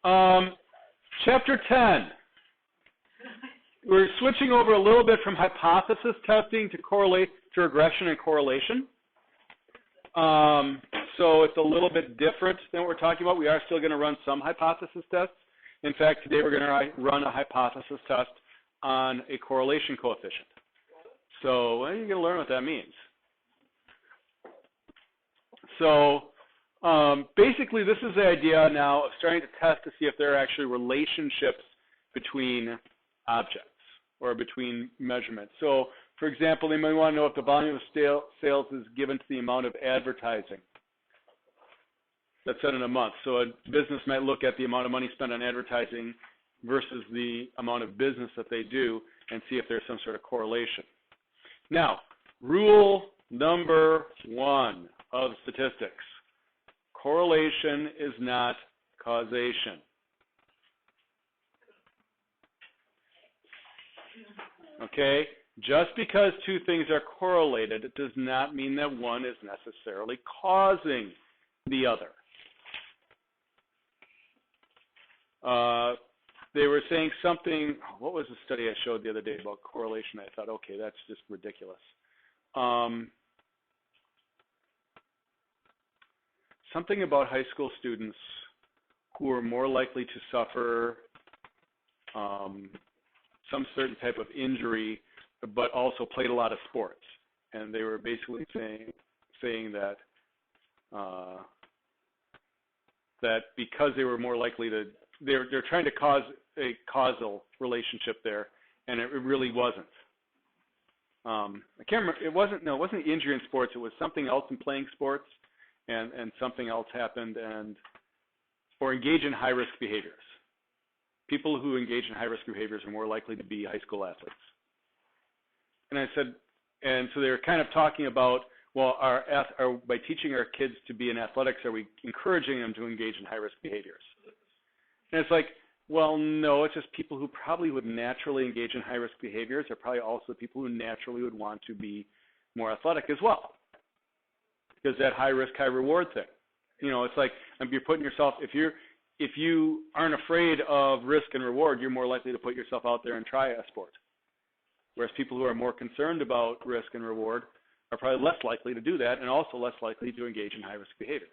Chapter 10. We're switching over a little bit from hypothesis testing to regression and correlation. So it's a little bit different than what we're talking about. We are still going to run some hypothesis tests. In fact, today we're going to run a hypothesis test on a correlation coefficient. So well, you're going to learn what that means. So basically, this is the idea now of starting to test to see if there are actually relationships between objects or between measurements. So, for example, they might want to know if the volume of sales is given to the amount of advertising that's done in a month. So a business might look at the amount of money spent on advertising versus the amount of business that they do and see if there's some sort of correlation. Now, rule number 1 of statistics. Correlation is not causation. Okay? Just because two things are correlated, it does not mean that one is necessarily causing the other. They were saying something, what was the study I showed the other day about correlation? I thought, okay, that's just ridiculous. Something about high school students who are more likely to suffer some certain type of injury, but also played a lot of sports. And they were basically saying that that because they were more likely to, they're trying to cause a causal relationship there, and it really wasn't. I can't remember. It wasn't the injury in sports. It was something else in playing sports, and something else happened, or engage in high-risk behaviors. People who engage in high-risk behaviors are more likely to be high school athletes. And I said, and so they were kind of talking about, well, by teaching our kids to be in athletics, are we encouraging them to engage in high-risk behaviors? And it's like, well, no, it's just people who probably would naturally engage in high-risk behaviors are probably also people who naturally would want to be more athletic as well. Because that high-risk, high-reward thing. You know, it's like you're putting yourself, if you aren't afraid of risk and reward, you're more likely to put yourself out there and try a sport. Whereas people who are more concerned about risk and reward are probably less likely to do that and also less likely to engage in high-risk behaviors.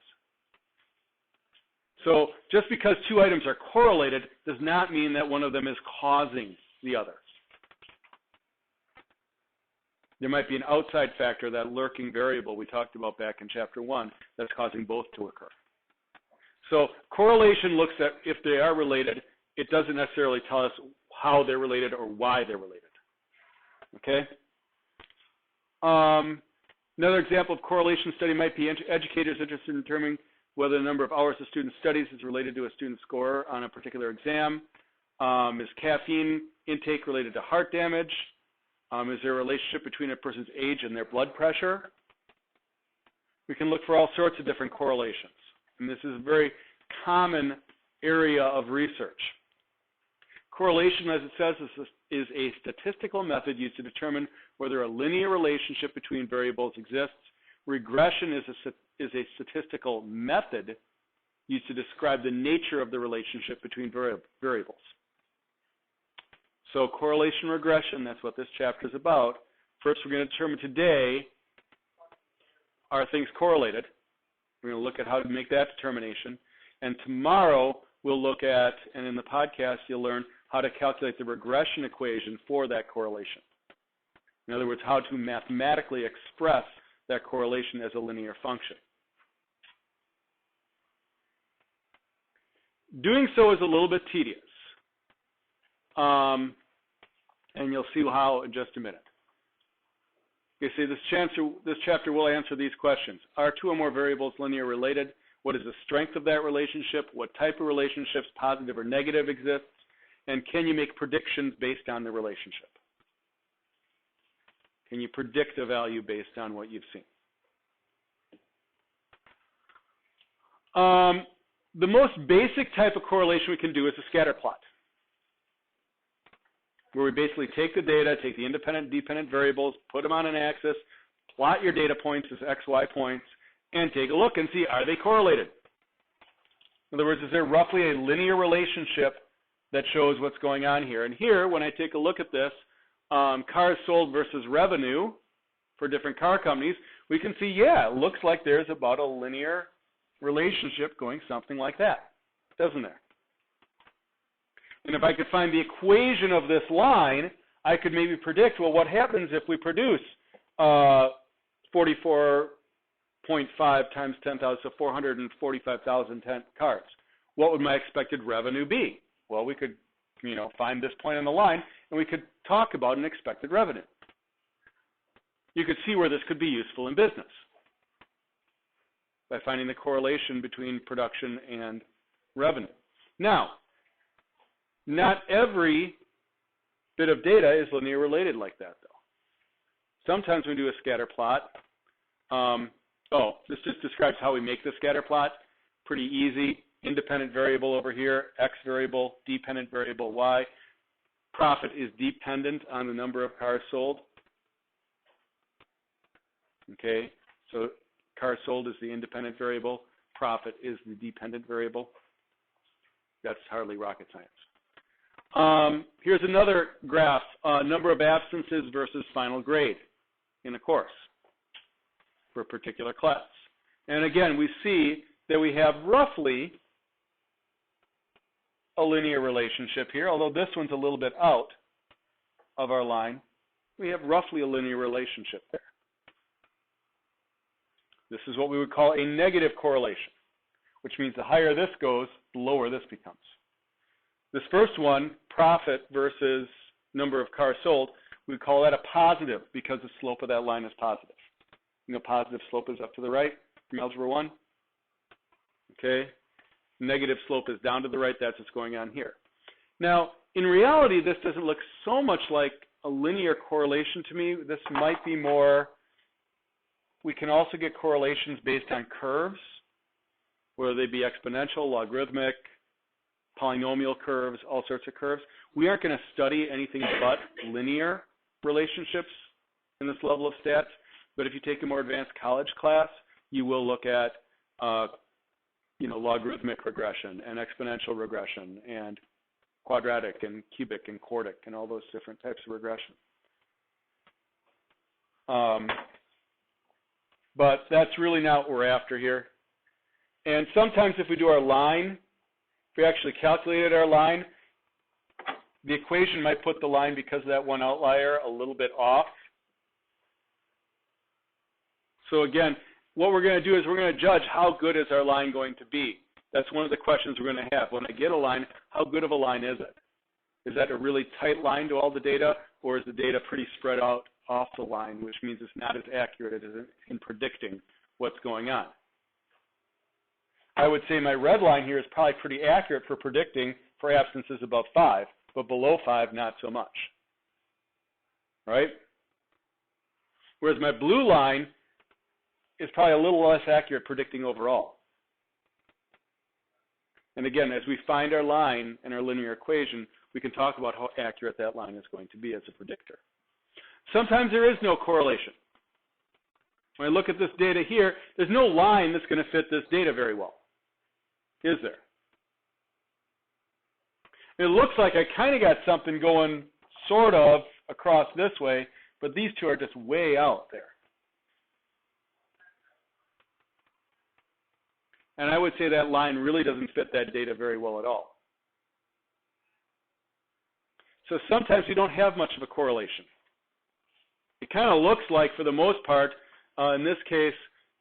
So just because two items are correlated does not mean that one of them is causing the other. There might be an outside factor, that lurking variable we talked about back in Chapter 1, that's causing both to occur. So correlation looks at if they are related. It doesn't necessarily tell us how they're related or why they're related. Okay? Another example of correlation study might be educators interested in determining whether the number of hours a student studies is related to a student's score on a particular exam. Is caffeine intake related to heart damage? Is there a relationship between a person's age and their blood pressure? We can look for all sorts of different correlations. And this is a very common area of research. Correlation, as it says, is a statistical method used to determine whether a linear relationship between variables exists. Regression is a statistical method used to describe the nature of the relationship between variables. So correlation regression, that's what this chapter is about. First, we're going to determine today, are things correlated? We're going to look at how to make that determination. And tomorrow, we'll look at, and in the podcast, you'll learn how to calculate the regression equation for that correlation. In other words, how to mathematically express that correlation as a linear function. Doing so is a little bit tedious. And you'll see how in just a minute. Okay, see, this chapter will answer these questions. Are two or more variables linear related? What is the strength of that relationship? What type of relationships, positive or negative, exists? And can you make predictions based on the relationship? Can you predict a value based on what you've seen? The most basic type of correlation we can do is a scatter plot, where we basically take the data, take the independent and dependent variables, put them on an axis, plot your data points as x, y points, and take a look and see, are they correlated? In other words, is there roughly a linear relationship that shows what's going on here? And here, when I take a look at this, cars sold versus revenue for different car companies, we can see, yeah, it looks like there's about a linear relationship going something like that, doesn't there? And if I could find the equation of this line, I could maybe predict, well, what happens if we produce 44.5 times 10,000, so 445,000 cars? What would my expected revenue be? Well, we could, find this point on the line, and we could talk about an expected revenue. You could see where this could be useful in business by finding the correlation between production and revenue. Now, not every bit of data is linear related like that, though. Sometimes we do a scatter plot. This just describes how we make the scatter plot. Pretty easy. Independent variable over here, X variable, dependent variable, Y. Profit is dependent on the number of cars sold. Okay, so cars sold is the independent variable. Profit is the dependent variable. That's hardly rocket science. Here's another graph, number of absences versus final grade in a course for a particular class. And again, we see that we have roughly a linear relationship here, although this one's a little bit out of our line. We have roughly a linear relationship there. This is what we would call a negative correlation, which means the higher this goes, the lower this becomes. This first one, profit versus number of cars sold, we call that a positive because the slope of that line is positive. Positive slope is up to the right from Algebra 1. Okay? Negative slope is down to the right. That's what's going on here. Now, in reality, this doesn't look so much like a linear correlation to me. This might be more, we can also get correlations based on curves, whether they be exponential, logarithmic, polynomial curves, all sorts of curves. We aren't going to study anything but linear relationships in this level of stats, but if you take a more advanced college class, you will look at logarithmic regression and exponential regression and quadratic and cubic and quartic and all those different types of regression. But that's really not what we're after here. And sometimes if we do our line, if we actually calculated our line, the equation might put the line, because of that one outlier, a little bit off. So again, what we're going to do is we're going to judge how good is our line going to be. That's one of the questions we're going to have. When I get a line, how good of a line is it? Is that a really tight line to all the data, or is the data pretty spread out off the line, which means it's not as accurate as in predicting what's going on? I would say my red line here is probably pretty accurate for predicting for absences above 5, but below 5, not so much. Right? Whereas my blue line is probably a little less accurate predicting overall. And again, as we find our line and our linear equation, we can talk about how accurate that line is going to be as a predictor. Sometimes there is no correlation. When I look at this data here, there's no line that's going to fit this data very well, is there? It looks like I kind of got something going sort of across this way, but these two are just way out there. And I would say that line really doesn't fit that data very well at all. So sometimes you don't have much of a correlation. It kind of looks like, for the most part, in this case,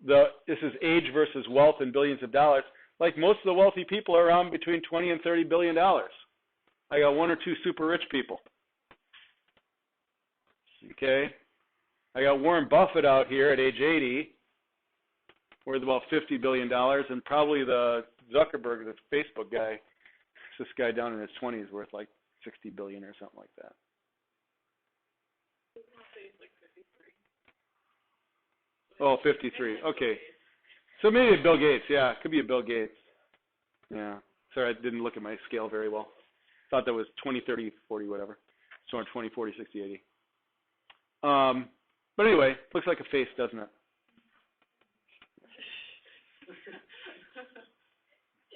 this is age versus wealth in billions of dollars, like most of the wealthy people are around between $20 and $30 billion. I got one or two super rich people. Okay? I got Warren Buffett out here at age 80, worth about $50 billion, and probably the Zuckerberg, the Facebook guy, this guy down in his 20s, worth like $60 billion or something like that. Oh, 53. Okay. So maybe a Bill Gates. Yeah, it could be a Bill Gates. Yeah. Sorry, I didn't look at my scale very well. Thought that was 20, 30, 40, whatever. So on 20, 40, 60, 80. But anyway, looks like a face, doesn't it?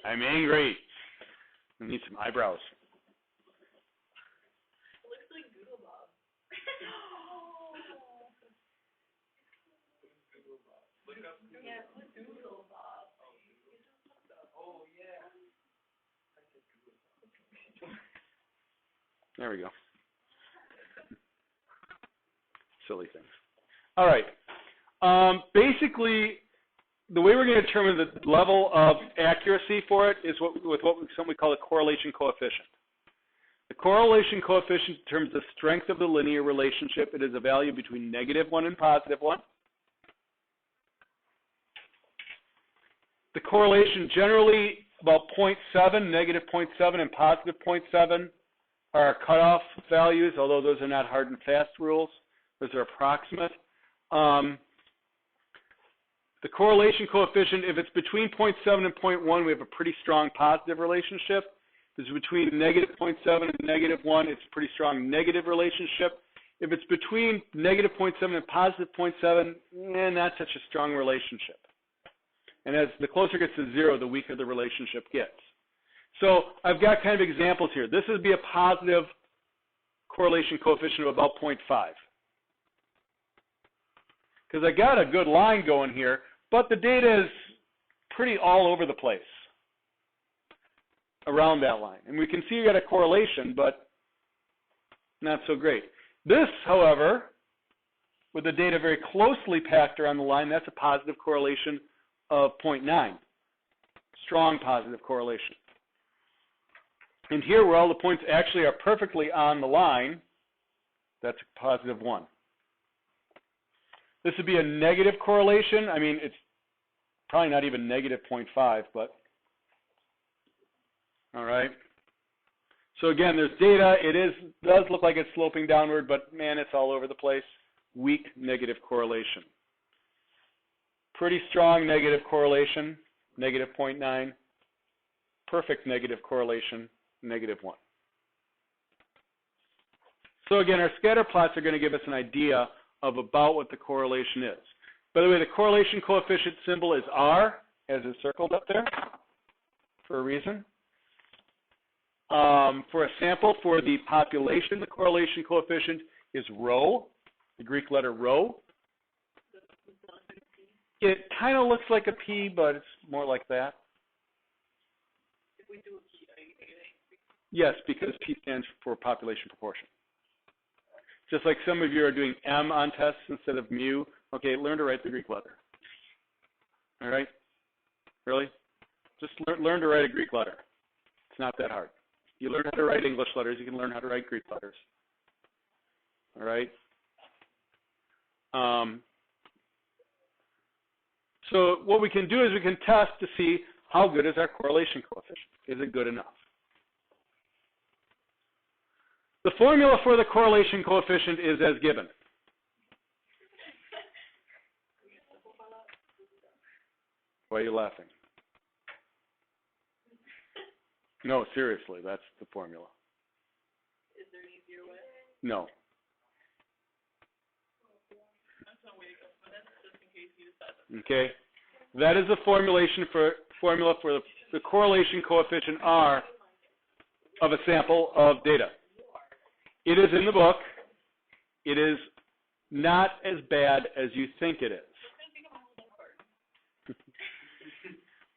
I'm angry. I need some eyebrows. It looks like Doodle Bob. Yeah, who's Doodle Bob? Oh, yeah. There we go. Silly things. All right. Basically, the way we're going to determine the level of accuracy for it is with what we call a correlation coefficient. The correlation coefficient determines the strength of the linear relationship. It is a value between -1 and +1. The correlation generally about 0.7, -0.7, and +0.7 are our cutoff values, although those are not hard and fast rules. Those are approximate. The correlation coefficient, if it's between 0.7 and 0.1, we have a pretty strong positive relationship. If it's between -0.7 and -1, it's a pretty strong negative relationship. If it's between -0.7 and +0.7, not such a strong relationship. And as the closer it gets to 0, the weaker the relationship gets. So I've got kind of examples here. This would be a positive correlation coefficient of about 0.5. Because I got a good line going here, but the data is pretty all over the place around that line. And we can see you got a correlation, but not so great. This, however, with the data very closely packed around the line, that's a positive correlation of 0.9. Strong positive correlation. And here, where all the points actually are perfectly on the line, that's a +1. This would be a negative correlation. I mean, it's probably not even -0.5, but all right. So again, there's data. It does look like it's sloping downward, but man, it's all over the place. Weak negative correlation. Pretty strong negative correlation, -0.9. Perfect negative correlation, -1. So again, our scatter plots are going to give us an idea of about what the correlation is. By the way, the correlation coefficient symbol is R, as is circled up there, for a reason. For a sample for the population, the correlation coefficient is rho, the Greek letter rho. It kind of looks like a P, but it's more like that. If we do a P, Yes, because P stands for population proportion. Just like some of you are doing M on tests instead of mu. Okay, learn to write the Greek letter. All right? Really? Just learn to write a Greek letter. It's not that hard. You learn how to write English letters, you can learn how to write Greek letters. All right? So what we can do is we can test to see how good is our correlation coefficient. Is it good enough? The formula for the correlation coefficient is as given. Why are you laughing? No, seriously, that's the formula. Is there an easier way? No. That's no way to go for this, just in case you decide. Okay. That is the formula for the correlation coefficient R of a sample of data. It is in the book. It is not as bad as you think it is.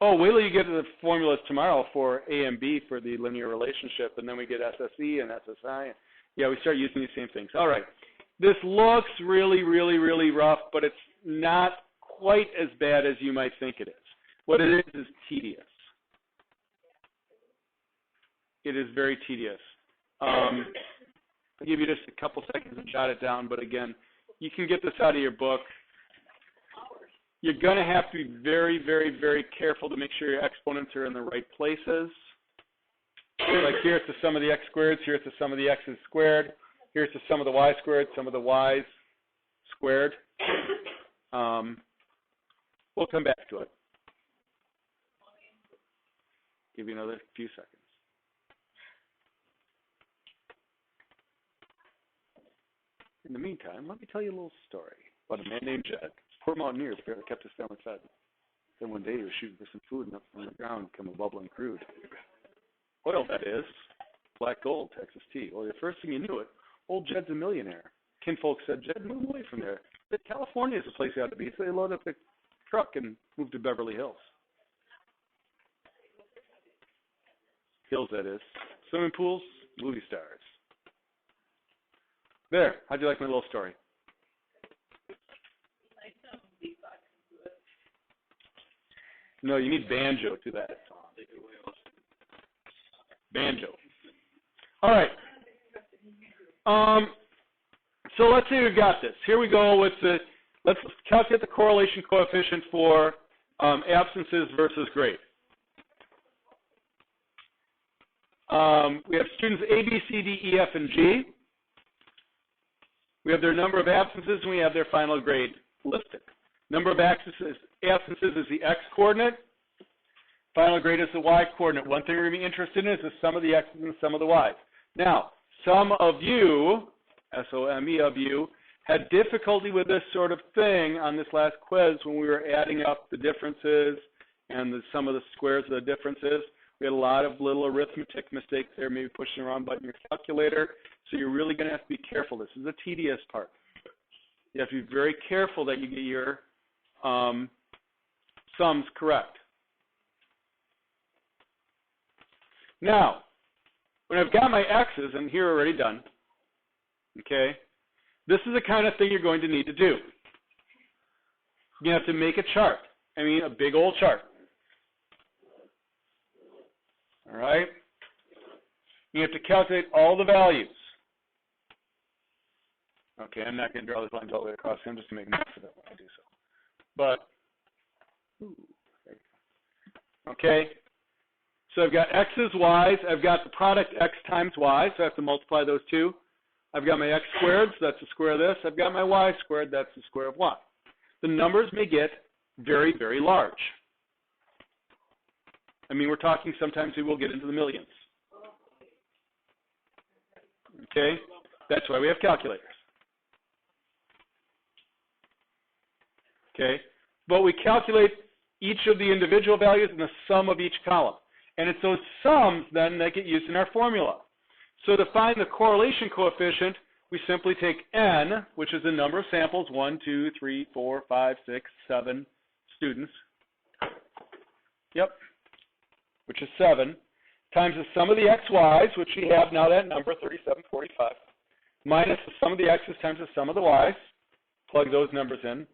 Oh, wait till you get to the formulas tomorrow for A and B for the linear relationship, and then we get SSE and SSI. Yeah, we start using these same things. All right. This looks really, really, really rough, but it's not quite as bad as you might think it is. What it is tedious. It is very tedious. I'll give you just a couple seconds to jot it down, but again, you can get this out of your book. You're going to have to be very, very, very careful to make sure your exponents are in the right places. Like here it's the sum of the x squared, here it's the sum of the x's squared, here's the sum of the y squared, sum of the y's squared. We'll come back to it. Give you another few seconds. In the meantime, let me tell you a little story about a man named Jed. Poor mountaineer, but kept his family fed. Then one day he was shooting for some food, and up from the ground come a bubbling crude. Oil, that is. Black gold, Texas tea. Well, the first thing you knew it, old Jed's a millionaire. Kinfolk said, Jed, move away from there. But California is the place you ought to be. So they loaded up the truck and moved to Beverly Hills. Hills, that is. Swimming pools, movie stars. There. How'd you like my little story? No, you need banjo to that. Banjo. All right. So let's say we've got this. Here we go with let's calculate the correlation coefficient for absences versus grade. We have students A, B, C, D, E, F, and G. We have their number of absences, and we have their final grade listed. Number of absences is the x-coordinate. Final grade is the y-coordinate. One thing we're going to be interested in is the sum of the x's and the sum of the y's. Now, some of you, S-O-M-E of you, had difficulty with this sort of thing on this last quiz when we were adding up the differences and the sum of the squares of the differences. We had a lot of little arithmetic mistakes there, maybe pushing around button your calculator. So you're really going to have to be careful. This is a tedious part. You have to be very careful that you get your sums correct. Now, when I've got my x's, and here already done, okay, this is the kind of thing you're going to need to do. You have to make a chart. I mean, a big old chart. All right? You have to calculate all the values. Okay, I'm not going to draw these lines all the way across. I'm just going to make a mess of it when I do so. But, okay, so I've got x's, y's. I've got the product x times y, so I have to multiply those two. I've got my x squared, so that's the square of this. I've got my y squared, that's the square of y. The numbers may get very, very large. I mean, we're talking sometimes we will get into the millions. Okay? That's why we have calculators. Okay? But we calculate each of the individual values and the sum of each column. And it's those sums then that get used in our formula. So to find the correlation coefficient, we simply take n, which is the number of samples, 1, 2, 3, 4, 5, 6, 7 students. Yep. Which is 7, times the sum of the xy's, which we have now that number, 3745, minus the sum of the x's times the sum of the y's, plug those numbers in,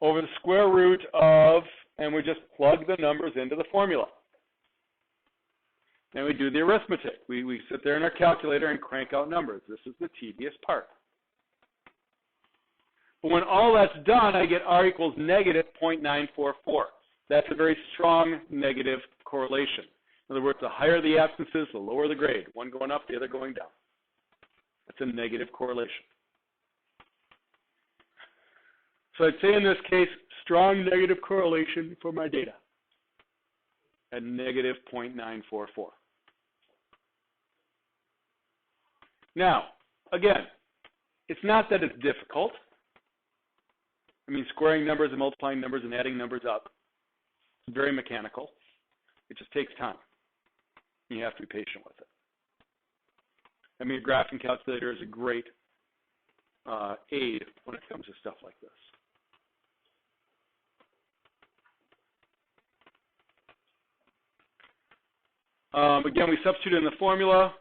over the square root of, and we just plug the numbers into the formula. Then we do the arithmetic. We sit there in our calculator and crank out numbers. This is the tedious part. But when all that's done, I get R equals negative 0.944. That's a very strong negative correlation. In other words, the higher the absences, the lower the grade. One going up, the other going down. That's a negative correlation. So I'd say in this case, strong negative correlation for my data at negative 0.944. Now, again, it's not that it's difficult. I mean, squaring numbers and multiplying numbers and adding numbers up. It's very mechanical. It just takes time. You have to be patient with it. I mean, a graphing calculator is a great aid when it comes to stuff like this. Again, we substitute in the formula,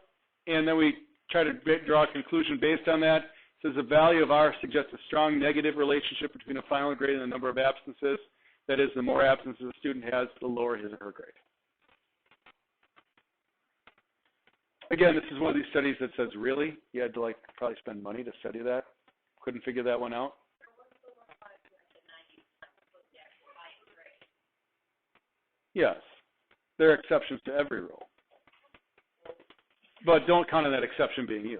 and then we try to draw a conclusion based on that. It says the value of R suggests a strong negative relationship between the final grade and the number of absences. That is, the more absences a student has, the lower his or her grade. Again, this is one of these studies that says, really? You had to probably spend money to study that? Couldn't figure that one out? Yes. There are exceptions to every rule. But don't count on that exception being you.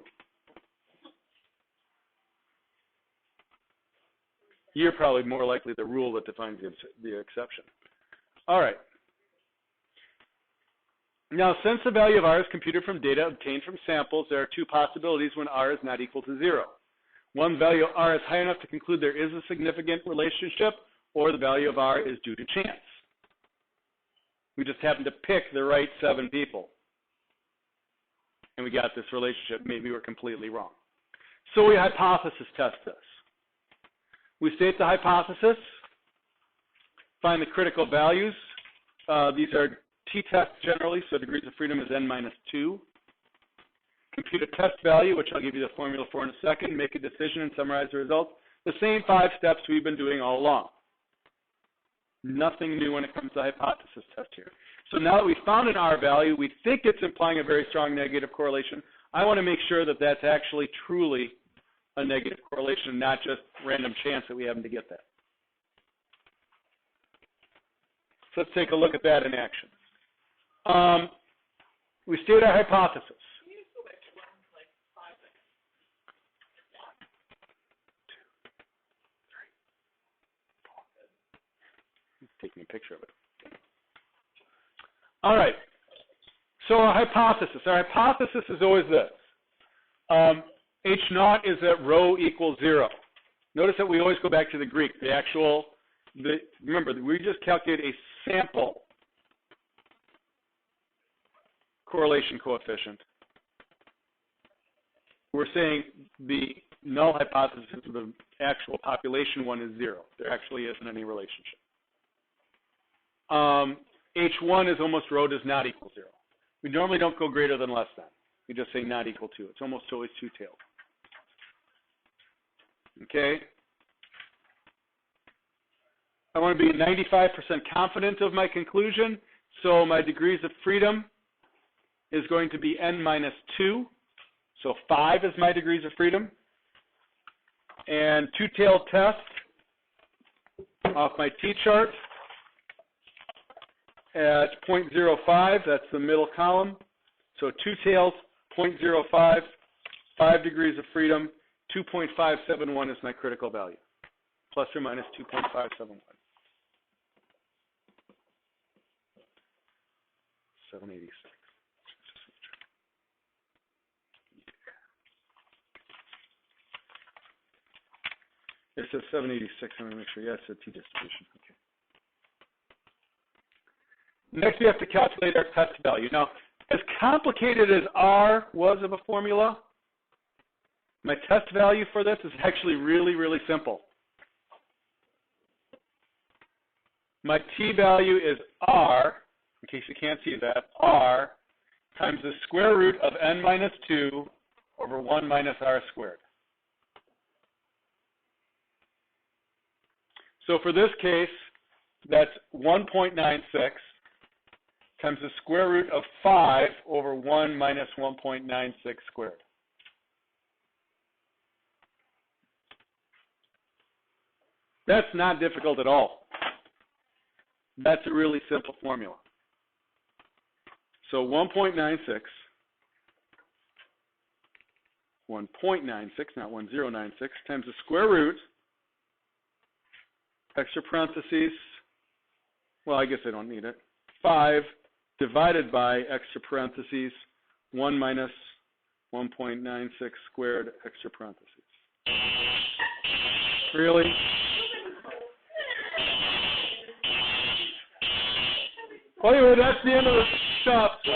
You're probably more likely the rule that defines the exception. All right. Now, since the value of R is computed from data obtained from samples, there are two possibilities when R is not equal to 0. One, value of R is high enough to conclude there is a significant relationship, or the value of R is due to chance. We just happened to pick the right 7 people. And we got this relationship. Maybe we're completely wrong. So we hypothesis test this. We state the hypothesis, find the critical values. These are t-tests generally, so degrees of freedom is n minus 2. Compute a test value, which I'll give you the formula for in a second, make a decision and summarize the results. The same 5 steps we've been doing all along. Nothing new when it comes to hypothesis test here. So now that we've found an R value, we think it's implying a very strong negative correlation. I want to make sure that that's actually truly a negative correlation, not just random chance that we happen to get that. So let's take a look at that in action. We state our hypothesis. Can you just go back to 1, like 5 seconds? Taking a picture of it. All right. So our hypothesis. Our hypothesis is always this. H naught is that rho equals 0. Notice that we always go back to the Greek. Remember, we just calculate a sample correlation coefficient. We're saying the null hypothesis of the actual population one is 0. There actually isn't any relationship. H1 is almost rho does not equal 0. We normally don't go greater than less than. We just say not equal to. It's almost always two-tailed. Okay? I want to be 95% confident of my conclusion, so my degrees of freedom is going to be n minus 2. So 5 is my degrees of freedom. And two-tailed test off my t-chart at 0.05, that's the middle column. So two-tailed, 0.05, 5 degrees of freedom, 2.571 is my critical value, plus or minus 2.571. 786. It says 786. I'm going to make sure. Yeah, it's a t-distribution. Okay. Next, we have to calculate our test value. Now, as complicated as R was of a formula, my test value for this is actually really, really simple. My t value is R, in case you can't see that, R times the square root of n minus 2 over 1 minus R squared. So for this case, that's 1.96 times the square root of 5 over 1 minus 1.96 squared. That's not difficult at all. That's a really simple formula. So 1.96, not 1096, times the square root, extra parentheses, well, I guess I don't need it, 5 divided by extra parentheses, 1 minus 1.96 squared extra parentheses. Really? Well, anyway, that's the end of the stuff. So